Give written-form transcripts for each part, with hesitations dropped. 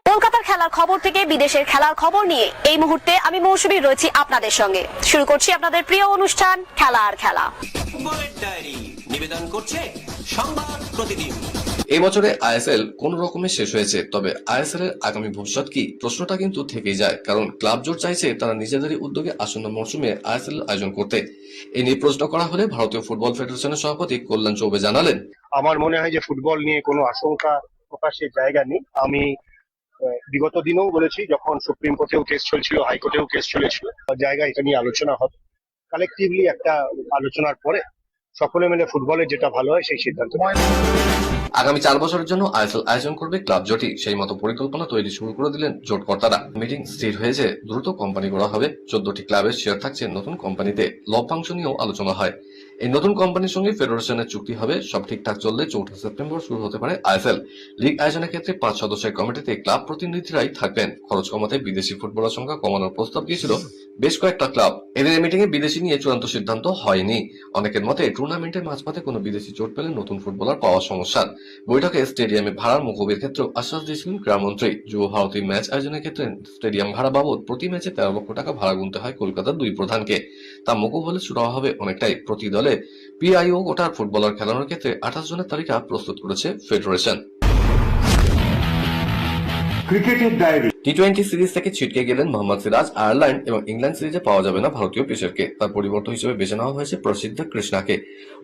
কলকাতার খেলার খবর থেকে বিদেশের খেলার খবর নিয়ে এই মুহূর্তে আমি মৌসুমী রয়েছি আপনাদের সঙ্গে। শুরু করছি আপনাদের প্রিয় অনুষ্ঠান খেলা আর খেলা। ফুটবলের ডায়েরি নিবেদন করছে সংবাদ প্রতিদিন। এই বছরে আইএসএল কোন রকমে শেষ হয়েছে, তবে আইএসএল এর আগামী ভবিষ্যৎ কি, প্রশ্নটা কিন্তু থেকেই যায়। কারণ ক্লাব জোট চাইছে তারা নিজেদেরই উদ্যোগে আসন্ন মৌসুমে আইএসএল আয়োজন করতে। এই নিয়ে প্রশ্ন করা হলে ভারতীয় ফুটবল ফেডারেশনের সভাপতি কল্যাণ চৌবে জানালেন, আমার মনে হয় যে ফুটবল নিয়ে কোনো আশঙ্কা প্রকাশের জায়গা নেই। আমি বিগত দিনেও বলেছি, যখন সুপ্রিম কোর্টেও কেস চলছিল, হাইকোর্টেও কেস চলেছিল, জায়গা এটা নিয়ে আলোচনা হবে। কালেকটিভলি একটা আলোচনার পরে সকলে মিলে ফুটবলের যেটা ভালো হয় সেই সিদ্ধান্ত নেয়। আগামী 4 বছরের জন্য আইএসএল আয়োজন করবে ক্লাব জোটই। সেই মতো পরিকল্পনা তৈরি শুরু করে দিলেন জোটকর্তারা। মিটিং স্থির হয়েছে, দ্রুত কোম্পানি করা হবে। 14টি ক্লাবের শেয়ার থাকছে নতুন কোম্পানিতে। লভ্যাংশ নিয়েও আলোচনা হয়। এই নতুন কোম্পানির সঙ্গে ফেডারেশনের চুক্তি হবে। সব ঠিকঠাক চললে 4 সেপ্টেম্বর শুরু হতে পারে আইএসএল। লিগ আয়োজনের ক্ষেত্রে 5 সদস্যের কমিটিতে ক্লাব প্রতিনিধিরাই থাকবেন। খরচ কমাতে বিদেশি ফুটবলার সংখ্যা কমানোর প্রস্তাব দিয়েছিল বেশ কয়েকটা ক্লাব। এদিনের মিটিং এ বিদেশি নিয়ে চূড়ান্ত সিদ্ধান্ত হয়নি। অনেকের মতে টুর্নামেন্টের মাঝপথে কোনো বিদেশি চোট পেলে নতুন ফুটবলার পাওয়া সমস্যা। বৈঠকে স্টেডিয়ামে ভাড়ার মকুবের ক্ষেত্রে আশ্বাস দিয়েছিলেন ক্রীড়ামন্ত্রী। যুব ভারতী ম্যাচ আয়োজনের ক্ষেত্রে স্টেডিয়াম ভাড়া বাবদ প্রতি ম্যাচে 13 লক্ষ টাকা ভাড়া গুনতে হয় কলকাতার 2 প্রধানকে। তা মকুব হলে সুরাহা হবে অনেকটাই। প্রতি দলে পিআইও কোটার ফুটবলার খেলানোর ক্ষেত্রে 28 জনের তালিকা প্রস্তুত করেছে ফেডারেশন। ক্রিকেটের ডায়েরি। টি-20 সিরিজ থেকে ছিটকে গেলেন মোহাম্মদ সিরাজ। আয়ারল্যান্ড এবং ইংল্যান্ড সিরিজে পাওয়া যাবে না ভারতীয় পেসারকে। তার পরিবর্তন হিসেবে বেছে নেওয়া হয়েছে প্রসিদ্ধ কৃষ্ণাকে।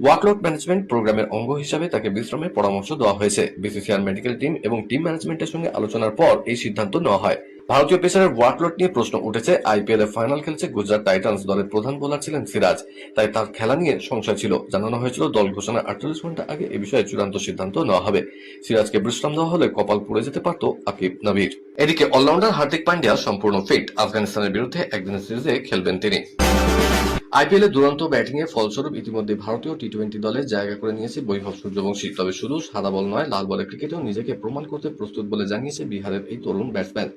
ওয়ার্কলোড ম্যানেজমেন্ট প্রোগ্রামের অঙ্গ হিসাবে তাকে বিশ্রামের পরামর্শ দেওয়া হয়েছে। বিসিসিআই মেডিকেল টিম এবং টিম ম্যানেজমেন্টের সঙ্গে আলোচনার পর এই সিদ্ধান্ত নেওয়া হয়। ভারতীয় পেসারের ওয়ার্কলোড নিয়ে প্রশ্ন উঠেছে। আইপিএল এর ফাইনাল খেলছে গুজরাট টাইটান্স। দলের প্রধান বোলার ছিলেন সিরাজ, তাই তার খেলা নিয়ে সংশয় ছিল। জানানো হয়েছিল দল ঘোষণার 48 ঘন্টা আগে এ বিষয়ে চূড়ান্ত সিদ্ধান্ত নেওয়া হবে। সিরাজকে বিশ্রাম দেওয়া হলে কপাল পুড়ে যেতে পারত আকিব নবীর। এদিকে অলরাউন্ডার হার্দিক পান্ডিয়া সম্পূর্ণ ফিট। আফগানিস্তানের বিরুদ্ধে একদিনের সিরিজে খেলবেন তিনি। আইপিএল এ দুরন্ত ব্যাটিং এর ফলস্বরূপ ইতিমধ্যে ভারতীয় টি-20 দলে জায়গা করে নিয়েছে বৈভব সূর্যবংশী। তবে শুধু সাদা বল নয়, লাল বলের ক্রিকেটেও নিজেকে প্রমাণ করতে প্রস্তুত বলে জানিয়েছে বিহারের এই তরুণ ব্যাটসম্যান।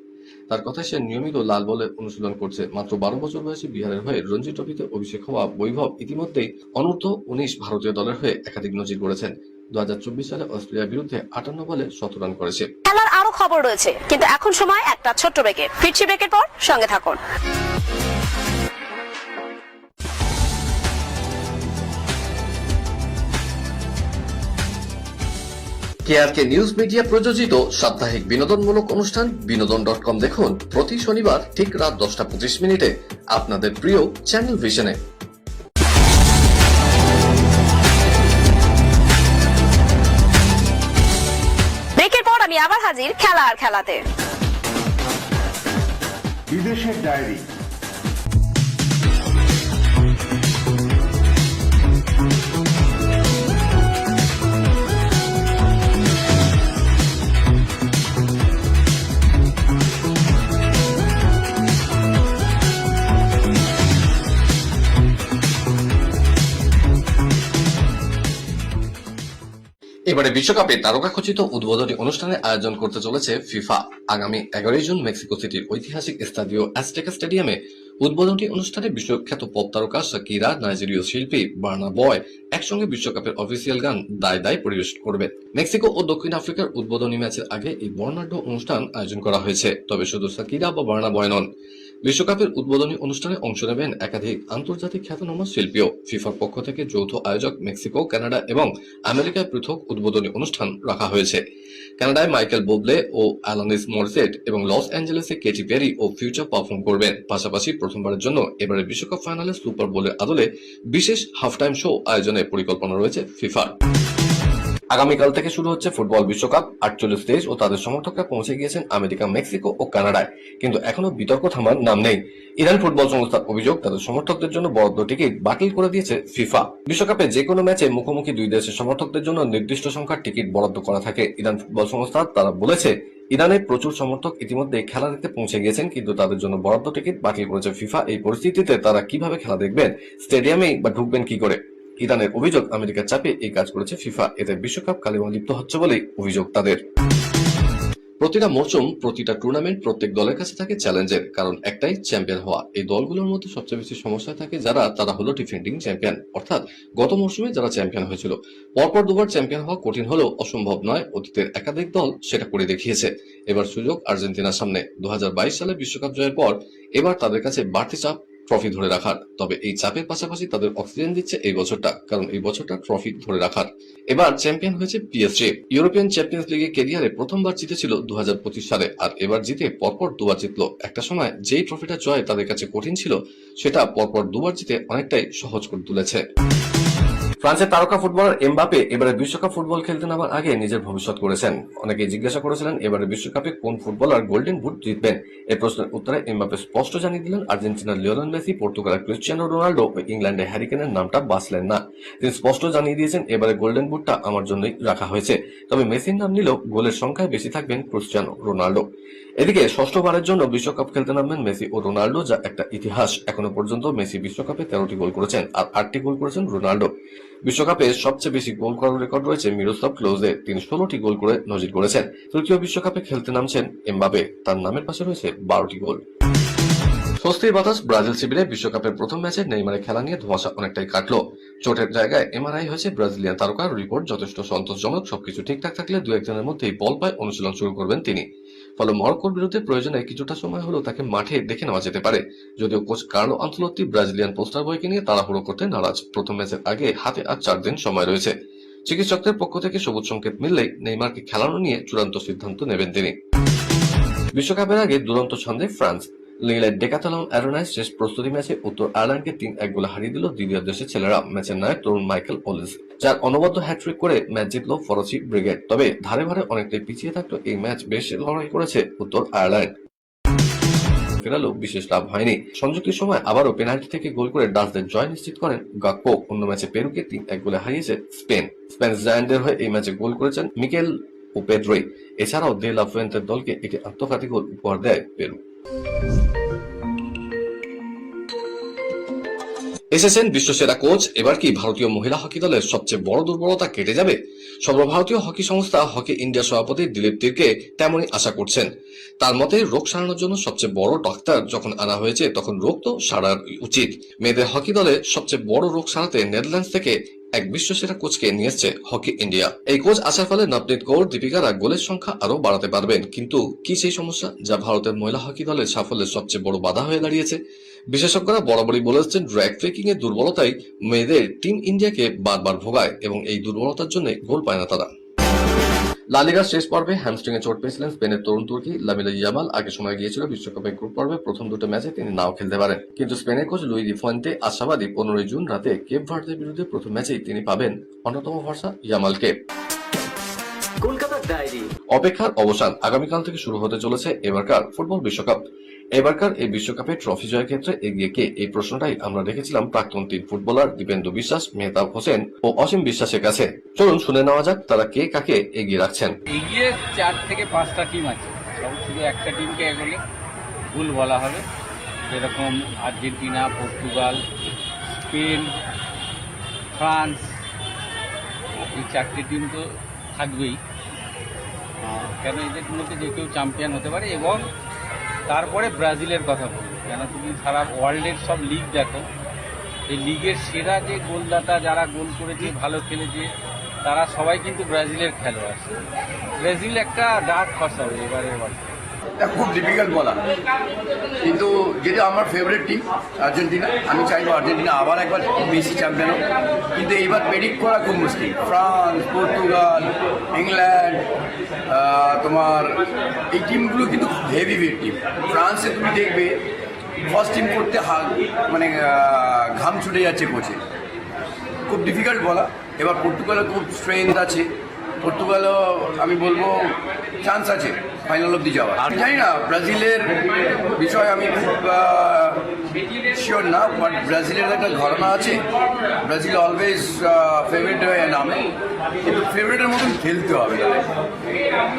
তার কথায় সে নিয়মিত লাল বলে অনুশীলন করছে। মাত্র 12 বছর বয়সী বিহারের হয়ে রঞ্জি ট্রফিতে অভিষেক হওয়া বৈভব ইতিমধ্যেই অনূর্ধ্ব 19 ভারতীয় দলের হয়ে একাধিক নজির গড়েছেন। 2024 সালে অস্ট্রেলিয়ার বিরুদ্ধে 58 বলে 100 রান করেছে। খেলার আরো খবর রয়েছে, কিন্তু এখন সময় একটা ছোট্ট ব্রেকের। ফিরছি ব্রেকের পর, সঙ্গে থাকুন। কেআরকে নিউজ মিডিয়া প্রযোজিত সাপ্তাহিক বিনোদনমূলক অনুষ্ঠান বিনোদন.com দেখুন প্রতি শনিবার ঠিক রাত 10:25 আপনাদের প্রিয় চ্যানেল ভিশনে। ব্রেকের পর আমি আবার হাজির খেলা আর খেলাতে। বিদেশের ডায়েরি। এবারে বিশ্বকাপে তারকাখচিত উদ্বোধনী অনুষ্ঠানের আয়োজন করতে চলেছে ফিফা। আগামী 11 জুন মেক্সিকো সিটির ঐতিহাসিক স্টাডিও অ্যাজটেকা স্টেডিয়ামে উদ্বোধনী অনুষ্ঠানে বিশ্বখ্যাত পপ তারকা শাকিরা, নাইজেরীয় শিল্পী বার্না বয় একসঙ্গে বিশ্বকাপের অফিসিয়াল গান দায় দায় পরিবেশন করবে। মেক্সিকো ও দক্ষিণ আফ্রিকার উদ্বোধনী ম্যাচের আগে এই বর্ণাঢ্য অনুষ্ঠান আয়োজন করা হয়েছে। তবে শুধু শাকিরা বা বার্না বয় নন, বিশ্বকাপের উদ্বোধনী অনুষ্ঠানে অংশ নেবেন একাধিক আন্তর্জাতিক খ্যাতনামা শিল্পীও। ফিফার পক্ষ থেকে যৌথ আয়োজক মেক্সিকো, কানাডা এবং আমেরিকায় পৃথক উদ্বোধনী অনুষ্ঠান রাখা হয়েছে। কানাডায় মাইকেল বুবলে ও অ্যালানিস মরিসেট এবং লস অ্যাঞ্জেলেসে কেটি পেরি ও ফিউচার পারফর্ম করবেন। পাশাপাশি প্রথমবারের জন্য এবারে বিশ্বকাপ ফাইনালে সুপার বোলের আদলে বিশেষ হাফ টাইম শো আয়োজনের পরিকল্পনা রয়েছে ফিফার। আগামীকাল থেকে শুরু হচ্ছে ফুটবল বিশ্বকাপ। 48 দেশ ও তাদের সমর্থকরা পৌঁছে গিয়েছেন আমেরিকা, মেক্সিকো ও কানাডায়, কিন্তু এখনো বিতর্ক থামার নাম নেই। ইরান ফুটবল সংস্থার অভিযোগ, তাদের সমর্থকদের জন্য বরাদ্দ টিকিট বাতিল করে দিয়েছে ফিফা। বিশ্বকাপে যে কোনো ম্যাচে মুখোমুখি দুই দেশের সমর্থকদের জন্য নির্দিষ্ট সংখ্যার টিকিট বরাদ্দ করা থাকে। ইরান ফুটবল সংস্থা তারা বলেছে, ইরানের প্রচুর সমর্থক ইতিমধ্যে খেলা দেখতে পৌঁছে গিয়েছেন, কিন্তু তাদের জন্য বরাদ্দ টিকিট বাতিল করেছে ফিফা। এই পরিস্থিতিতে তারা কিভাবে খেলা দেখবেন, স্টেডিয়ামেই বা ঢুকবেন কি করে? ইরানের অভিযোগ, আমেরিকার চাপে এই কাজ করেছে ফিফা। এতে বিশ্বকাপ কালিমা লিপ্ত হচ্ছে বলেই অভিযোগ তাদের। প্রতিটা মরশুম, প্রতিটা টুর্নামেন্ট প্রত্যেক দলের কাছে থাকে চ্যালেঞ্জের, কারণ একটাই, চ্যাম্পিয়ন হওয়া। এই দলগুলোর মধ্যে সবচেয়ে বেশি সমস্যা থাকে তারা হলো ডিফেন্ডিং চ্যাম্পিয়ন, অর্থাৎ গত মরশুমে যারা চ্যাম্পিয়ন হয়েছিল। পরপর দুবার চ্যাম্পিয়ন হওয়া কঠিন হলেও অসম্ভব নয়, অতীতের একাধিক দল সেটা করে দেখিয়েছে। এবার সুযোগ আর্জেন্টিনার সামনে। 2022 সালে বিশ্বকাপ জয়ের পর এবার তাদের কাছে বাড়তি চাপ ট্রফি ধরে রাখার। তবে এই চাপের পাশাপাশি তাদের অক্সিজেন দিচ্ছে এই বছরটা, কারণ এই বছরটা ট্রফি ধরে রাখার। এবার চ্যাম্পিয়ন হয়েছে পিএসজি। ইউরোপিয়ান চ্যাম্পিয়ন্স লিগে ক্যারিয়ারে প্রথমবার জিতেছিল 2025 সালে, আর এবার জিতে পরপর দুবার জিতলো। একটা সময় যেই ট্রফিটা জয় তাদের কাছে কঠিন ছিল, সেটা পরপর দুবার জিতে অনেকটাই সহজ করে তুলেছে। ফ্রান্সের তারকা ফুটবলার এমবাপে এবারে বিশ্বকাপ ফুটবল খেলতে নামার আগে নিজের ভবিষ্যৎ করেছেন। অনেকেই জিজ্ঞাসা করেছিলেন এবারে বিশ্বকাপে কোন ফুটবলার গোল্ডেন বুট জিতবেন। এই প্রশ্নের উত্তরে এমবাপে স্পষ্ট জানিয়ে দিলেন আর্জেন্টিনার লিওনেল মেসি, পর্তুগালের ক্রিস্টিয়ানো রোনাল্ডো ও ইংল্যান্ডের হ্যারি কেনের নামটা বাছলেন না। তিনি স্পষ্ট জানিয়ে দিয়েছেন এবারে গোল্ডেন বুটটা আমার জন্যই রাখা হয়েছে, তবে মেসির নাম নিলেও গোলের সংখ্যায় বেশি থাকবেন ক্রিস্টিয়ানো রোনাল্ডো। এদিকে ষষ্ঠবারের জন্য বিশ্বকাপ খেলতে নামবেন মেসি ও রোনাল্ডো, যা একটা ইতিহাস। এখনো পর্যন্ত মেসি বিশ্বকাপে 13টি গোল করেছেন আর 8টি গোল করেছেন রোনাল্ডো। বিশ্বকাপে সবচেয়ে বেশি গোল করার রেকর্ড রয়েছে মিরোস্লাভ ক্লোজে, তিনি 16টি গোল করে নজির করেছেন। তৃতীয় বিশ্বকাপে খেলতে নামছেন এমবাপে, তার নামের পাশে রয়েছে 12টি গোল। স্বস্তির বাতাস ব্রাজিল শিবিরে। বিশ্বকাপের প্রথম ম্যাচে নেইমারের খেলা নিয়ে ধোঁয়াশা অনেকটাই কাটলো। চোটের জায়গায় এমআরআই হয়েছে ব্রাজিলিয়ান তারকার। রিপোর্ট যথেষ্ট সন্তোষজনক। সবকিছু ঠিকঠাক থাকলে 2-1 দিনের মধ্যেই বল পায় অনুশীলন শুরু করবেন তিনি। ফলে মরক্কোর বিরুদ্ধে প্রয়োজনে কিছুটা সময় হলেও তাকে মাঠে দেখে নেওয়া যেতে পারে। যদিও coach Carlo Ancelotti Brazilian poster বয়কে নিয়ে তাড়াহুড়ো করতে নারাজ। প্রথম ম্যাচের আগে হাতে আর 4 দিন সময় রয়েছে। চিকিৎসকদের পক্ষ থেকে সবুজ সংকেত মিললেই নেইমারকে খেলানো নিয়ে চূড়ান্ত সিদ্ধান্ত নেবেন তিনি। বিশ্বকাপের আগে দুরন্ত ছন্দে ফ্রান্স। লিলের ডেকাথলন অ্যারোনায় শেষ প্রস্তুতি ম্যাচে উত্তর আয়ারল্যান্ডকে 3-1 গোলে হারিয়ে দিল দ্বিতীয় দেশের ছেলেরা। ম্যাচের নায়ক তরুণ মাইকেল ওলিস, যার অনবদ্য হ্যাট্রিক করে ম্যাচ জিতল ফরাসি ব্রিগেড। তবে ধারে ভারে অনেকটাই পিছিয়ে থাকলো এই ম্যাচ বেশ লড়াই করেছে উত্তর আয়ারল্যান্ড। ফেরালেও বিশেষ লাভ হয়নি। সংযুক্তির সময় আবারও পেনাল্টি থেকে গোল করে ডাচদের জয় নিশ্চিত করেন গাকপো। অন্য ম্যাচে পেরুকে 3-1 গোলে হারিয়েছে স্পেন। স্প্যানিশ জায়ান্টদের হয়ে এই ম্যাচে গোল করেছেন মিকেল ও পেড্রোই। এছাড়াও দে লা ফুয়েন্তের দলকে একটি আত্মঘাতী গোল উপহার দেয় পেরু। এসেছেন বিশ্বসেরা কোচ। এবার কি ভারতীয় মহিলা হকি দলের সবচেয়ে বড় দুর্বলতা কেটে যাবে? সর্বভারতীয় হকি সংস্থা হকি ইন্ডিয়া সভাপতি দিলীপ তির্কে তেমনই আশা করছেন। তার মতে রোগ সারানোর জন্য সবচেয়ে বড় ডাক্তার যখন আনা হয়েছে, তখন রোগ তো সারার উচিত। মেয়েদের হকি দলের সবচেয়ে বড় রোগ সারাতে নেদারল্যান্ডস থেকে এক বিশ্বসেরা কোচকে নিয়ে এসছে হকি ইন্ডিয়া। এই কোচ আসার ফলে নবনীত কৌর, দীপিকারা গোলের সংখ্যা আরো বাড়াতে পারবেন। কিন্তু কি সেই সমস্যা যা ভারতের মহিলা হকি দলের সাফল্যের সবচেয়ে বড় বাধা হয়ে দাঁড়িয়েছে? বিশেষজ্ঞরা বরাবরই বলেছেন ড্র্যাগ ফ্রেকিং এর দুর্বলতাই মেয়েদের টিম ইন্ডিয়াকে বারবার ভোগায় এবং এই দুর্বলতার জন্য গোল পায় না তারা। লা লিগার শেষ পর্বে হ্যামস্ট্রিং এ চোট পেয়েছিলেন স্পেনের তরুণ তুর্কি লামিন ইয়ামাল। আগে সময় গিয়েছিল বিশ্বকাপের গ্রুপ পর্বে প্রথম দুটো ম্যাচে তিনি নাও খেলতে পারেন, কিন্তু স্পেনের কোচ লুই দি ফুয়েন্তে আশাবাদী 15 জুন রাতে কেপ ভার্দের বিরুদ্ধে প্রথম ম্যাচেই তিনি পাবেন অন্যতম ভরসা ইয়ামালকে। কলকাতার ডায়েরি। অপেক্ষার অবসান। আগামীকাল থেকে শুরু হতে চলেছে এবারকার ফুটবল বিশ্বকাপ। এবারকার এই বিশ্বকাপে ট্রফি জয়ের ক্ষেত্রে এগিয়ে কে, এই প্রশ্নটাই আমরা রেখেছিলাম প্রাক্তন 3 ফুটবলার দীপেন্দু বিশ্বাস, মেহতাব হোসেন ও অসীম বিশ্বাসের কাছে। চলুন শুনে নেওয়া যাক তারা কে কাকে এগিয়ে রাখছেন। এগিয়ে 4 থেকে 5টা টিম আছে, সব শুধু একটা টিমকে এগোলে ভুল বলা হবে। যেরকম আর্জেন্টিনা, পর্তুগাল, স্পেন, ফ্রান্স, এই 4টে টিম তো থাকবেই। কেন এদের মধ্যে যে কেউ চ্যাম্পিয়ন হতে পারে। এবং তারপরে ব্রাজিলের কথা বলবো, কেন তুমি সারা ওয়ার্ল্ডের সব লিগ দেখো, এই লিগের সেরা যে গোলদাতা যারা গোল করেছে, ভালো খেলেছে, তারা সবাই কিন্তু ব্রাজিলের খেলোয়াড়। ব্রাজিল একটা ডার্ক হর্স হবে এবারে। খুব ডিফিকাল্ট বলা, কিন্তু যেটা আমার ফেভারিট টিম আর্জেন্টিনা, আমি চাইবো আর্জেন্টিনা আবার একবার মেসি চ্যাম্পিয়ন হোক। কিন্তু এইবার প্রেডিক্ট করা খুব মুশকিল। ফ্রান্স, পর্তুগাল, ইংল্যান্ড, তোমার এই টিমগুলো কিন্তু হেভি ওয়েট টিম। ফ্রান্সে তুমি দেখবে ফার্স্ট টিম করতে মানে ঘাম ছুটে যাচ্ছে কোচে। খুব ডিফিকাল্ট বলা। এবার পর্তুগালের খুব স্ট্রেংথ আছে, পর্তুগালও আমি বলবো চান্স আছে ফাইনাল অব্দি যাওয়ার। আমি জানি না ব্রাজিলের বিষয়ে আমি খুব শিওর না, বাট ব্রাজিলের একটা ঘটনা আছে, ব্রাজিল অলওয়েজ ফেভারিট হয়ে নামে, কিন্তু ফেভারিটের মতন খেলতে হবে।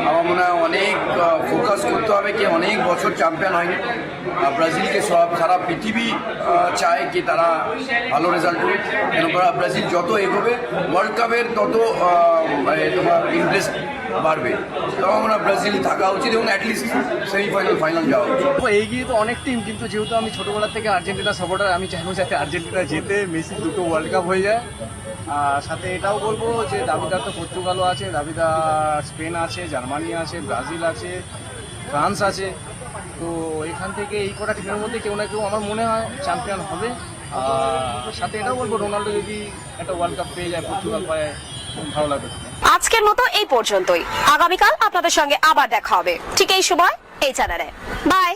আমার মনে হয় অনেক ফোকাস করতে হবে, কি অনেক বছর চ্যাম্পিয়ন হয়নি। ব্রাজিলকে সারা পৃথিবী চায় কি তারা ভালো রেজাল্ট করুক, কেন ব্রাজিল যত এগোবে ওয়ার্ল্ড কাপের তত তোমার ইন্টারেস্ট বাড়বে। তো আমার ব্রাজিল থাকা উচিত এবং অ্যাটলিস্ট সেমিফাইনাল ফাইনাল যাওয়া উচিত। এগিয়ে তো অনেক টিম, কিন্তু যেহেতু আমি ছোটবেলা থেকে আর্জেন্টিনা সাপোর্টার, আমি চাইবো যাতে আর্জেন্টিনা জেতে, মেসি 2টো ওয়ার্ল্ড কাপ হয়ে যায়। আর সাথে এটাও বলবো যে দাবিদার তো পর্তুগালও আছে, দাবিদার স্পেন আছে, জার্মানি আছে, ব্রাজিল আছে, ফ্রান্স আছে। তো এখান থেকে এই কটা টিমের মধ্যে কেউ না কেউ আমার মনে হয় চ্যাম্পিয়ন হবে। আর সাথে এটাও বলবো রোনাল্ডো যদি একটা ওয়ার্ল্ড কাপ পেয়ে যায়, পর্তুগাল পায়, ভালো লাগবে। আজকের মতো এই পর্যন্তই। আগামীকাল আপনাদের সঙ্গে আবার দেখা হবে ঠিক এই সময় এই চ্যানেলে। বাই।